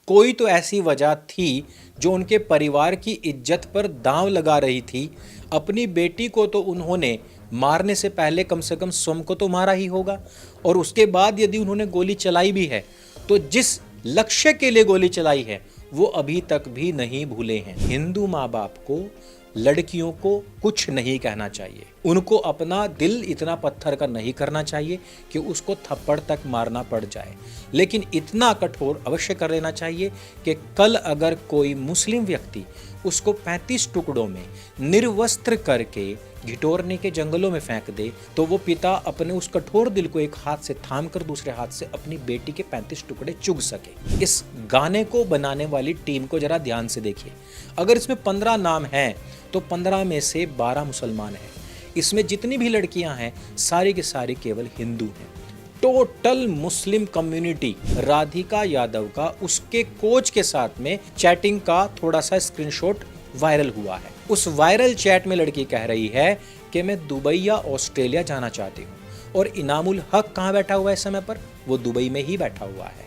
कोई तो ऐसी वजह थी जो उनके परिवार की इज्जत पर दांव लगा रही थी। अपनी बेटी को तो उन्होंने मारने से पहले कम से कम स्वयं को तो मारा ही होगा, और उसके बाद यदि उन्होंने गोली चलाई भी है तो जिस लक्ष्य के लिए गोली चलाई है वो अभी तक भी नहीं भूले हैं। हिंदू माँ बाप को लड़कियों को कुछ नहीं कहना चाहिए, उनको अपना दिल इतना पत्थर का नहीं करना चाहिए कि उसको थप्पड़ तक मारना पड़ जाए, लेकिन इतना कठोर अवश्य कर लेना चाहिए कि कल अगर कोई मुस्लिम व्यक्ति उसको 35 टुकड़ों में निर्वस्त्र करके घिटोरने के जंगलों में फेंक दे तो वो पिता अपने उस कठोर दिल को एक हाथ से थाम कर दूसरे हाथ से अपनी बेटी के 35 टुकड़े चुग सके। इस गाने को बनाने वाली टीम को जरा ध्यान से देखिए। अगर इसमें 15 नाम हैं तो 15 में से 12 मुसलमान हैं। इसमें जितनी भी लड़कियां हैं सारी की सारी केवल हिंदू हैं। Total Muslim community Radhika Yadav का उसके कोच के साथ में चैटिंग का थोड़ा सा स्क्रीनशॉट वायरल हुआ है। उस वायरल चैट में लड़की कह रही है कि मैं दुबई या ऑस्ट्रेलिया जाना चाहती हूँ, और इनामुल हक कहाँ बैठा हुआ है इस समय पर? वो दुबई में ही बैठा हुआ है।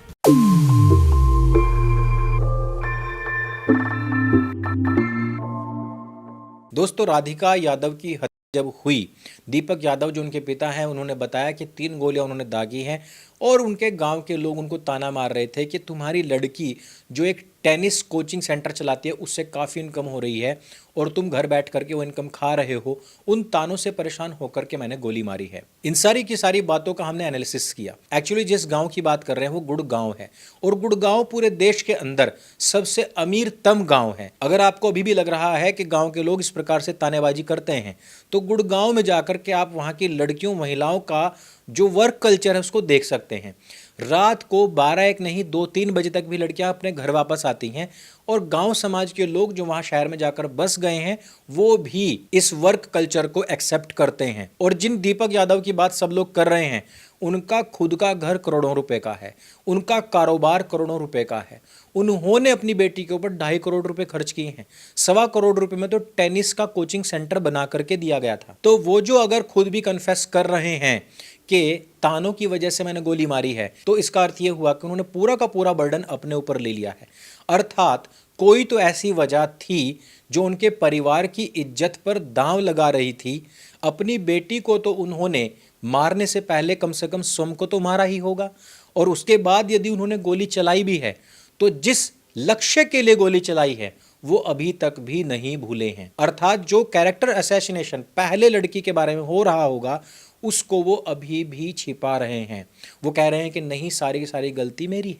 दोस्तों, राधिका यादव की हत्या जब हुई, दीपक यादव जो उनके पिता हैं उन्होंने बताया कि 3 गोलियां उन्होंने दागी हैं, और उनके गांव के लोग उनको ताना मार रहे थे कि तुम्हारी लड़की जो एक टेनिस कोचिंग सेंटर चलाती है उससे काफ़ी इनकम हो रही है और तुम घर बैठ करके वो इनकम खा रहे हो। उन तानों से परेशान होकर के मैंने गोली मारी है। इन सारी की सारी बातों का हमने एनालिसिस किया। एक्चुअली जिस गांव की बात कर रहे हैं वो गुड़गांव है, और गुड़गांव पूरे देश के अंदर सबसे अमीरतम गांव है। अगर आपको अभी भी लग रहा है कि गांव के लोग इस प्रकार से तानेबाजी करते हैं तो गुड़गांव में जाकर के आप वहां की लड़कियों महिलाओं का जो वर्क कल्चर है उसको देख सकते हैं। रात को 12-1 नहीं 2-3 बजे तक भी लड़कियां अपने घर वापस आती हैं, और गांव समाज के लोग जो वहां शहर में जाकर बस गए हैं वो भी इस वर्क कल्चर को एक्सेप्ट करते हैं। और जिन दीपक यादव की बात सब लोग कर रहे हैं उनका खुद का घर करोड़ों रुपए का है, उनका कारोबार करोड़ों रुपए का है। उन्होंने अपनी बेटी के ऊपर 2.5 करोड़ रुपए खर्च किए हैं। 1.25 करोड़ रुपए में तो टेनिस का कोचिंग सेंटर बना करके दिया गया था। तो वो जो अगर खुद भी कन्फेस कर रहे हैं कि तानों की वजह से मैंने गोली मारी है, तो इसका अर्थ यह हुआ कि उन्होंने पूरा का पूरा बर्डन अपने ऊपर ले लिया है। अर्थात कोई तो ऐसी वजह थी जो उनके परिवार की इज्जत पर दांव लगा रही थी। अपनी बेटी को तो उन्होंने मारने से पहले कम से कम स्वयं को तो मारा ही होगा, और उसके बाद यदि उन्होंने गोली चलाई भी है तो जिस लक्ष्य के लिए गोली चलाई है वो अभी तक भी नहीं भूले हैं। अर्थात जो कैरेक्टर असैसिनेशन पहले लड़की के बारे में हो रहा होगा उसको वो अभी भी छिपा रहे हैं। वो कह रहे हैं कि नहीं, सारी की सारी गलती मेरी है।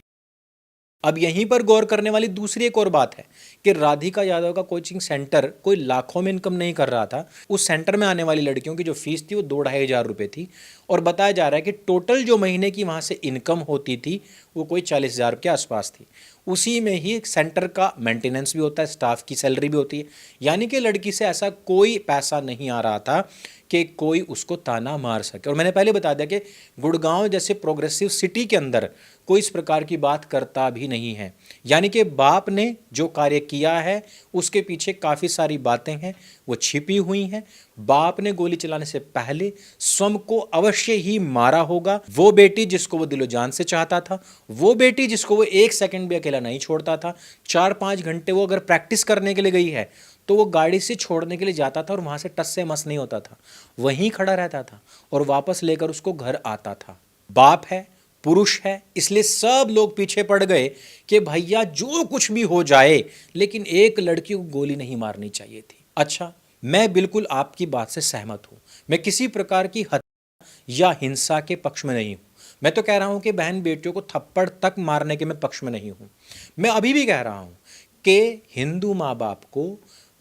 अब यहीं पर गौर करने वाली दूसरी एक और बात है कि राधिका यादव का कोचिंग सेंटर कोई लाखों में इनकम नहीं कर रहा था। उस सेंटर में आने वाली लड़कियों की जो फीस थी वो 2-2.5 हज़ार रुपये थी, और बताया जा रहा है कि टोटल जो महीने की वहाँ से इनकम होती थी वो कोई 40 हज़ार के आसपास थी। उसी में ही सेंटर का मेंटेनेंस भी होता है, स्टाफ की सैलरी भी होती है। यानी कि लड़की से ऐसा कोई पैसा नहीं आ रहा था कि कोई उसको ताना मार सके। और मैंने पहले बता दिया कि गुड़गांव जैसे प्रोग्रेसिव सिटी के अंदर कोई इस प्रकार की बात करता भी नहीं है। यानी कि बाप ने जो कार्य किया है उसके पीछे काफ़ी सारी बातें हैं, वो छिपी हुई हैं। बाप ने गोली चलाने से पहले स्वयं को अवश्य ही मारा होगा। वो बेटी जिसको वो दिलो जान से चाहता था, वो बेटी जिसको वो 1 सेकंड भी अकेला नहीं छोड़ता था। 4-5 घंटे वो अगर प्रैक्टिस करने के लिए गई है तो वो गाड़ी से छोड़ने के लिए जाता था और वहाँ से टस से मस नहीं होता था, वहीं खड़ा रहता था और वापस लेकर उसको घर आता था। बाप है, पुरुष है, इसलिए सब लोग पीछे पड़ गए कि भैया जो कुछ भी हो जाए लेकिन एक लड़की को गोली नहीं मारनी चाहिए थी। अच्छा, मैं बिल्कुल आपकी बात से सहमत हूँ। मैं किसी प्रकार की हत्या या हिंसा के पक्ष में नहीं हूँ। मैं तो कह रहा हूँ कि बहन बेटियों को थप्पड़ तक मारने के मैं पक्ष में नहीं हूँ। मैं अभी भी कह रहा हूँ कि हिंदू माँ बाप को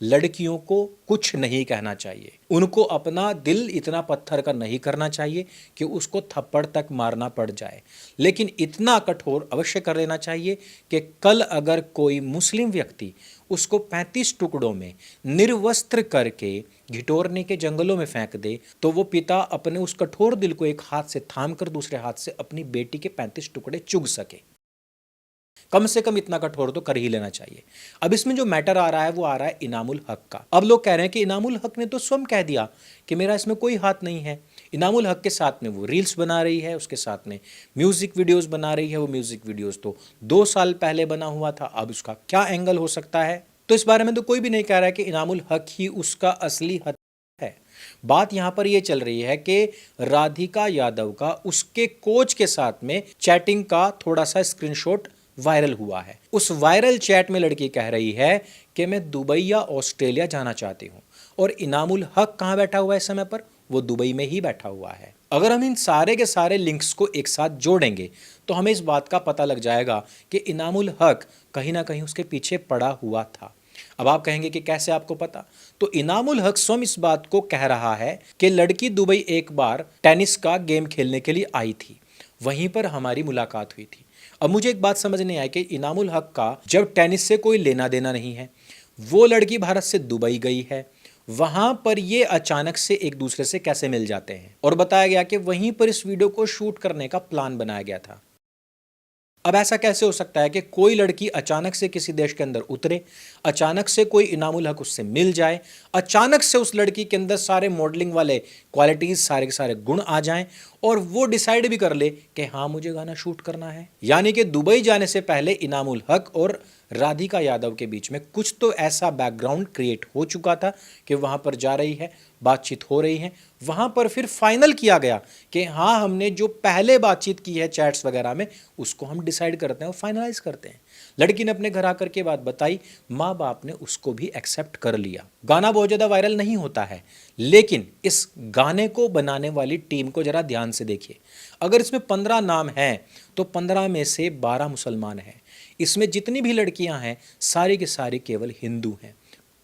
लड़कियों को कुछ नहीं कहना चाहिए, उनको अपना दिल इतना पत्थर का नहीं करना चाहिए कि उसको थप्पड़ तक मारना पड़ जाए, लेकिन इतना कठोर अवश्य कर लेना चाहिए कि कल अगर कोई मुस्लिम व्यक्ति उसको 35 टुकड़ों में निर्वस्त्र करके घिटोरने के जंगलों में फेंक दे तो वो पिता अपने उस कठोर दिल को एक हाथ से थाम कर दूसरे हाथ से अपनी बेटी के 35 टुकड़े चुग सके। कम से कम इतना कठोर तो कर ही लेना चाहिए। अब इसमें जो मैटर आ रहा है वो आ रहा है इनामुल हक का। अब लोग कह रहे हैं कि इनामुल हक ने तो स्वयं कह दिया कि मेरा इसमें कोई हाथ नहीं है, इनामुल हक के साथ में वो रील्स बना रही है, उसके साथ में म्यूजिक वीडियोस बना रही है। वो म्यूजिक वीडियोस तो 2 साल पहले बना हुआ था, अब उसका क्या एंगल हो सकता है? तो इस बारे में तो कोई भी नहीं कह रहा है कि इनामुल हक ही उसका असली हत्या है। बात यहां पर यह चल रही है कि राधिका यादव का उसके कोच के साथ में चैटिंग का थोड़ा सा स्क्रीनशॉट वायरल हुआ है। उस वायरल चैट में लड़की कह रही है कि मैं दुबई या ऑस्ट्रेलिया जाना चाहती हूं, और इनामुल हक कहां बैठा हुआ है इस समय पर? वो दुबई में ही बैठा हुआ है। अगर हम इन सारे के सारे लिंक्स को एक साथ जोड़ेंगे तो हमें इस बात का पता लग जाएगा कि इनामुल हक कहीं ना कहीं उसके पीछे पड़ा हुआ था। अब आप कहेंगे कि कैसे आपको पता? तो इनामुल हक स्वयं इस बात को कह रहा है कि लड़की दुबई एक बार टेनिस का गेम खेलने के लिए आई थी, वहीं पर हमारी मुलाकात हुई थी। अब मुझे एक बात समझ नहीं आई कि इनामुल हक का जब टेनिस से कोई लेना देना नहीं है, वो लड़की भारत से दुबई गई है, वहां पर ये अचानक से एक दूसरे से कैसे मिल जाते हैं? और बताया गया कि वहीं पर इस वीडियो को शूट करने का प्लान बनाया गया था। अब ऐसा कैसे हो सकता है कि कोई लड़की अचानक से किसी देश के अंदर उतरे, अचानक से कोई इनामुल हक उससे मिल जाए, अचानक से उस लड़की के अंदर सारे मॉडलिंग वाले क्वालिटीज, सारे के सारे गुण आ जाएं, और वो डिसाइड भी कर ले कि हाँ मुझे गाना शूट करना है? यानी कि दुबई जाने से पहले इनामुल हक और राधिका यादव के बीच में कुछ तो ऐसा बैकग्राउंड क्रिएट हो चुका था कि वहां पर जा रही है, बातचीत हो रही है, वहां पर फिर फाइनल किया गया कि हाँ हमने जो पहले बातचीत की है चैट्स वगैरह में, उसको हम डिसाइड करते हैं और फाइनलाइज करते हैं। लड़की ने अपने घर आकर के बात बताई, माँ बाप ने उसको भी एक्सेप्ट कर लिया। गाना बहुत ज्यादा वायरल नहीं होता है, लेकिन इस गाने को बनाने वाली टीम को जरा ध्यान से देखिए। अगर इसमें 15 नाम हैं तो 15 में से 12 मुसलमान हैं। इसमें जितनी भी लड़कियां हैं सारी की सारी केवल हिंदू हैं।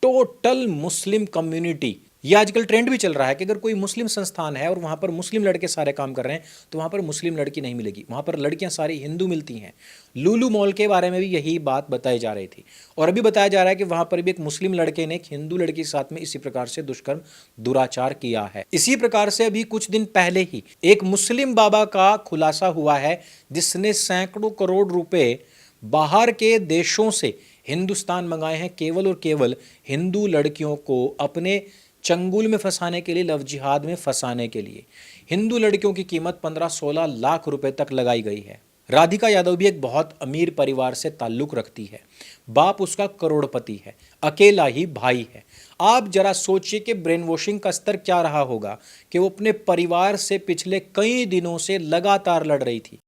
Total Muslim community. ये आजकल ट्रेंड भी चल रहा है कि अगर कोई मुस्लिम संस्थान है और वहां पर मुस्लिम लड़के सारे काम कर रहे हैं तो वहां पर मुस्लिम लड़की नहीं मिलेगी, वहां पर लड़कियां सारी हिंदू मिलती हैं। लुलु मॉल के बारे में भी यही बात बताई जा रही थी, और अभी बताया जा रहा है कि वहां पर भी एक मुस्लिम लड़के ने एक हिंदू लड़की के साथ में इसी प्रकार से दुष्कर्म, दुराचार किया है। इसी प्रकार से अभी कुछ दिन पहले ही एक मुस्लिम बाबा का खुलासा हुआ है, जिसने सैकड़ों करोड़ रुपए बाहर के देशों से हिंदुस्तान मंगाए हैं केवल और केवल हिंदू लड़कियों को अपने चंगुल में फंसाने के लिए, लव जिहाद में फंसाने के लिए। हिंदू लड़कियों की कीमत 15-16 लाख रुपए तक लगाई गई है। राधिका यादव भी एक बहुत अमीर परिवार से ताल्लुक रखती है, बाप उसका करोड़पति है, अकेला ही भाई है। आप जरा सोचिए कि ब्रेन वॉशिंग का स्तर क्या रहा होगा कि वो अपने परिवार से पिछले कई दिनों से लगातार लड़ रही थी,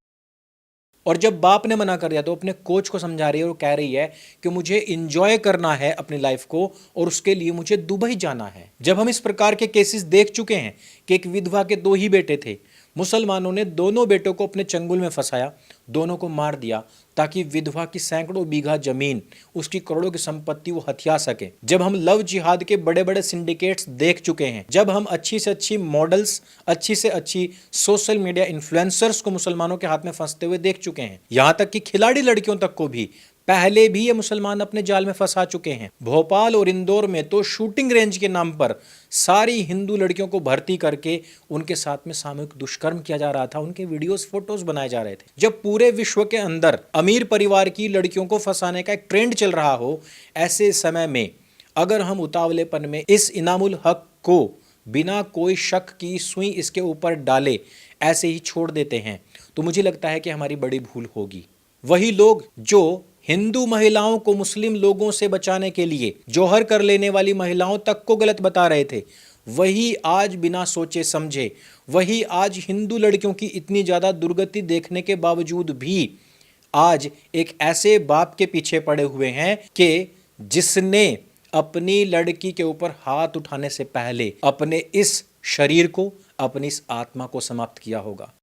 और जब बाप ने मना कर दिया तो अपने कोच को समझा रही है और कह रही है कि मुझे इंजॉय करना है अपनी लाइफ को और उसके लिए मुझे दुबई जाना है। जब हम इस प्रकार के केसेस देख चुके हैं कि एक विधवा के 2 ही बेटे थे, मुसलमानों ने दोनों बेटों को अपने चंगुल में फंसाया, दोनों को मार दिया ताकि विधवा की सैकड़ों बीघा जमीन, उसकी करोड़ों की संपत्ति वो हथिया सके। जब हम लव जिहाद के बड़े बड़े सिंडिकेट्स देख चुके हैं, जब हम अच्छी से अच्छी मॉडल्स, अच्छी से अच्छी सोशल मीडिया इन्फ्लुएंसर्स को मुसलमानों के हाथ में फंसते हुए देख चुके हैं, यहां तक कि खिलाड़ी लड़कियों तक को भी पहले भी ये मुसलमान अपने जाल में फंसा चुके हैं। भोपाल और इंदौर में तो शूटिंग रेंज के नाम पर सारी हिंदू लड़कियों को भर्ती करके उनके साथ में सामूहिक दुष्कर्म किया जा रहा था, उनके वीडियोस, फोटोज बनाए जा रहे थे। जब पूरे विश्व के अंदर अमीर परिवार की लड़कियों को फंसाने का एक ट्रेंड चल रहा हो, ऐसे समय में अगर हम उतावलेपन में इस इनामुल हक को बिना कोई शक की सुई इसके ऊपर डाले ऐसे ही छोड़ देते हैं, तो मुझे लगता है कि हमारी बड़ी भूल होगी। वही लोग जो हिंदू महिलाओं को मुस्लिम लोगों से बचाने के लिए जौहर कर लेने वाली महिलाओं तक को गलत बता रहे थे, वही आज बिना सोचे समझे, वही आज हिंदू लड़कियों की इतनी ज्यादा दुर्गति देखने के बावजूद भी आज एक ऐसे बाप के पीछे पड़े हुए हैं कि जिसने अपनी लड़की के ऊपर हाथ उठाने से पहले अपने इस शरीर को, अपनी इस आत्मा को समाप्त किया होगा।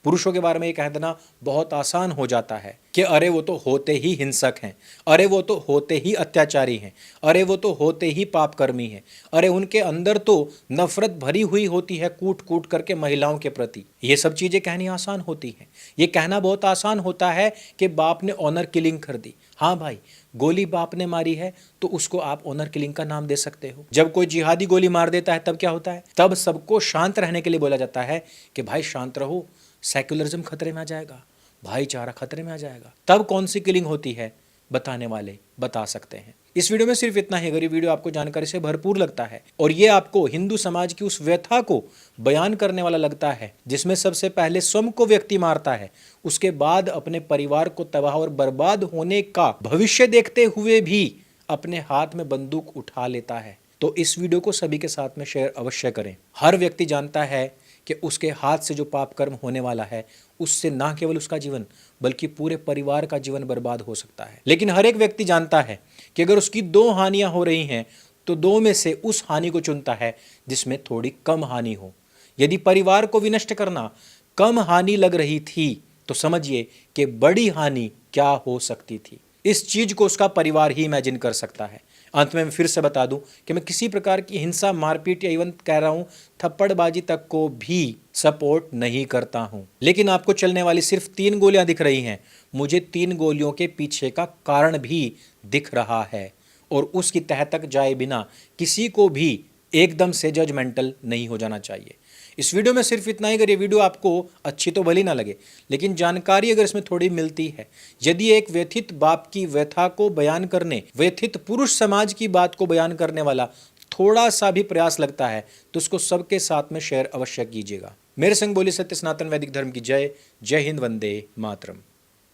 पुरुषों के बारे में ये कह देना बहुत आसान हो जाता है कि अरे वो तो होते ही हिंसक हैं, अरे वो तो होते ही अत्याचारी हैं, अरे वो तो होते ही पापकर्मी हैं, अरे उनके अंदर तो नफरत भरी हुई होती है कूट कूट करके महिलाओं के प्रति। ये सब चीज़ें कहनी आसान होती हैं। ये कहना बहुत आसान होता है कि बाप ने ऑनर किलिंग कर दी। हाँ भाई, गोली बाप ने मारी है तो उसको आप ऑनर किलिंग का नाम दे सकते हो। जब कोई जिहादी गोली मार देता है तब क्या होता है? तब सबको शांत रहने के लिए बोला जाता है कि भाई शांत रहो, सेक्युलरिज्म खतरे में आ जाएगा, भाईचारा खतरे में आ जाएगा। तब कौन सी किलिंग होती है बताने वाले बता सकते हैं। इस वीडियो में सिर्फ इतना ही। अगर ये वीडियो आपको जानकारी से भरपूर लगता है और ये आपको हिंदू समाज की उस व्यथा को बयान करने वाला लगता है जिसमें सबसे पहले स्वयं को व्यक्ति मारता है, उसके बाद अपने परिवार को तबाह और बर्बाद होने का भविष्य देखते हुए भी अपने हाथ में बंदूक उठा लेता है, तो इस वीडियो को सभी के साथ में शेयर अवश्य करें। हर व्यक्ति जानता है कि उसके हाथ से जो पाप कर्म होने वाला है उससे ना केवल उसका जीवन बल्कि पूरे परिवार का जीवन बर्बाद हो सकता है। लेकिन हर एक व्यक्ति जानता है कि अगर उसकी दो हानियां हो रही हैं तो दो में से उस हानि को चुनता है जिसमें थोड़ी कम हानि हो। यदि परिवार को विनष्ट करना कम हानि लग रही थी तो समझिए कि बड़ी हानि क्या हो सकती थी। इस चीज को उसका परिवार ही इमेजिन कर सकता है। अंत में मैं फिर से बता दूं कि मैं किसी प्रकार की हिंसा, मारपीट या इवन कह रहा हूं थप्पड़बाजी तक को भी सपोर्ट नहीं करता हूं। लेकिन आपको चलने वाली सिर्फ 3 गोलियां दिख रही हैं, मुझे 3 गोलियों के पीछे का कारण भी दिख रहा है और उसकी तह तक जाए बिना किसी को भी एकदम से जजमेंटल नहीं हो जाना चाहिए। इस वीडियो में सिर्फ इतना ही। अगर ये वीडियो आपको अच्छी तो भली ना लगे लेकिन जानकारी अगर इसमें थोड़ी मिलती है, यदि एक व्यथित बाप की व्यथा को बयान करने, व्यथित पुरुष समाज की बात को बयान करने वाला थोड़ा सा भी प्रयास लगता है तो उसको सबके साथ में शेयर अवश्य कीजिएगा। मेरे संग बोली सत्य सनातन वैदिक धर्म की जय। जय हिंद, वंदे मातरम।